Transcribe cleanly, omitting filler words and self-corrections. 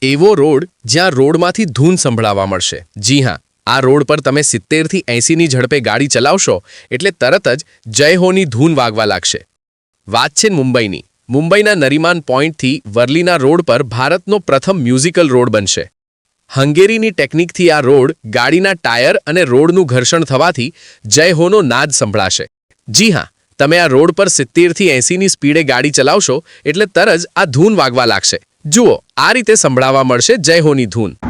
એવો રોડ જ્યાં રોડમાંથી ધૂન સંભળાવા મળશે. જી હા, આ રોડ પર તમે 70થી 80ની ઝડપે ગાડી ચલાવશો એટલે તરત જ જય હોની ધૂન વાગવા લાગશે. વાત છે મુંબઈની. મુંબઈના નરીમાન પોઈન્ટથી વર્લીના રોડ પર ભારતનો પ્રથમ મ્યુઝિકલ રોડ બનશે. હંગેરીની ટેકનિકથી આ રોડ ગાડીના ટાયર અને રોડનું ઘર્ષણ થવાથી જય હોનો નાદ સંભળાશે. જી હા, તમે આ રોડ પર 70થી 80ની સ્પીડે ગાડી ચલાવશો એટલે તરત જ આ ધૂન વાગવા લાગશે. જુઓ, આ રીતે સંભળાવા મળશે જય હોની ધૂન.